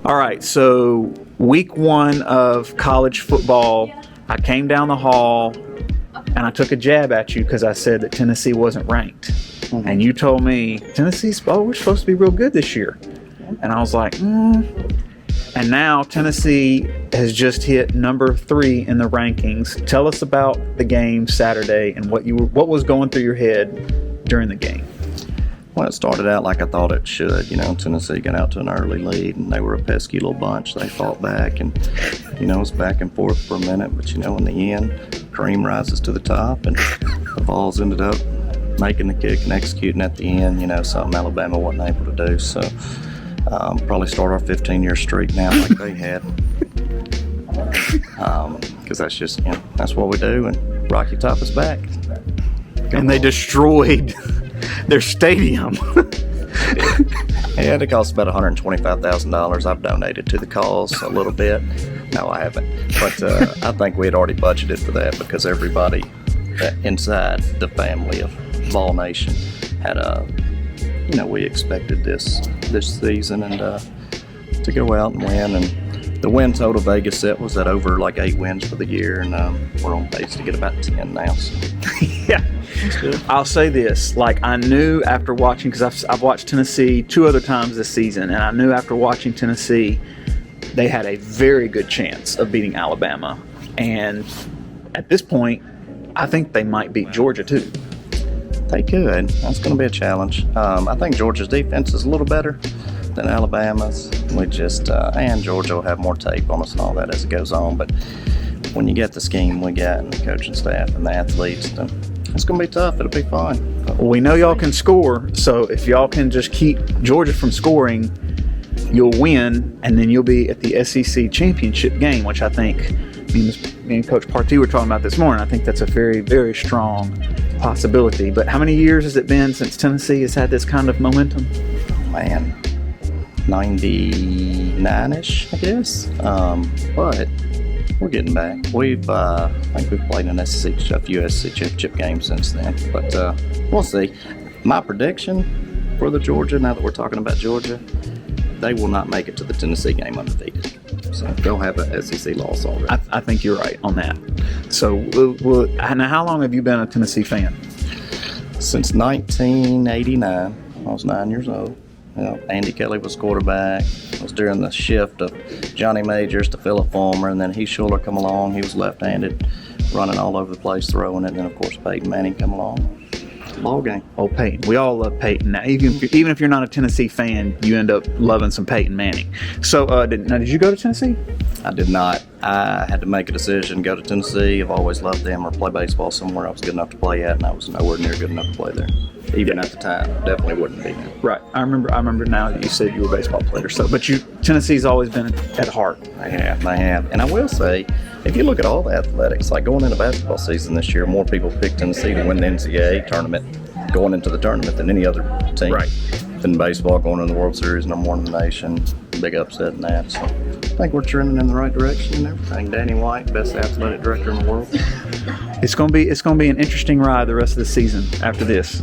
All right, so week 1 of college football, I came down the hall and I took a jab at you because I said that Tennessee wasn't ranked. Mm-hmm. And you told me, Tennessee's, we're supposed to be real good this year. And I was like, And now Tennessee has just hit number 3 in the rankings. Tell us about the game Saturday and what was going through your head during the game. Well, it started out like I thought it should. Tennessee got out to an early lead, and they were a pesky little bunch. They fought back, and, it was back and forth for a minute. But, in the end, cream rises to the top, and the Vols ended up making the kick and executing at the end, something Alabama wasn't able to do. So, probably start our 15-year streak now like they had. Because that's just, that's what we do, and Rocky Top is back. And they destroyed their stadium. Yeah, it cost about $125,000. I've donated to the cause a little bit. No, I haven't. But I think we had already budgeted for that because everybody inside the family of Vol Nation had we expected this season and to go out and win. And the win total Vegas set was at over 8 wins for the year, and we're on pace to get about 10 now. So. Yeah. I'll say this, I knew after watching, because I've watched Tennessee 2 other times this season, and I knew after watching Tennessee, they had a very good chance of beating Alabama. And at this point, I think they might beat Georgia too. They could. That's going to be a challenge. I think Georgia's defense is a little better than Alabama's. And Georgia will have more tape on us and all that as it goes on. But when you get the scheme we got and the coaching staff and the athletes, then it's going to be tough. It'll be fun. Well, we know y'all can score, so if y'all can just keep Georgia from scoring, you'll win, and then you'll be at the SEC championship game, which I think, me and Coach Partee were talking about this morning, I think that's a very, very strong possibility. But how many years has it been since Tennessee has had this kind of momentum? Man, 99-ish, I guess. But we're getting back. I think we've played a few SEC championship games since then. But we'll see. My prediction for the Georgia, now that we're talking about Georgia, they will not make it to the Tennessee game undefeated. So they'll have an SEC loss already. I think you're right on that. So now, how long have you been a Tennessee fan? Since 1989. I was 9 years old. Andy Kelly was quarterback. It was during the shift of Johnny Majors to Philip Fulmer, and then Heath Schuler come along. He was left-handed, running all over the place, throwing it. And then, of course, Peyton Manning come along. Ball game. Oh, Peyton. We all love Peyton. Now, even if you're not a Tennessee fan, you end up loving some Peyton Manning. So, did you go to Tennessee? I did not. I had to make a decision, go to Tennessee. I've always loved them, or play baseball somewhere I was good enough to play at, and I was nowhere near good enough to play there. Even at the time, definitely wouldn't be now. Right. I remember now that you said you were a baseball player. So, but Tennessee's always been at heart. They have. And I will say, if you look at all the athletics, like going into basketball season this year, more people picked Tennessee to win the NCAA tournament going into the tournament than any other team. Right. In baseball, going to the World Series, number 1 in the nation, big upset in that. So I think we're trending in the right direction and everything. Danny White, best athletic director in the world. It's going to be an interesting ride the rest of the season after this.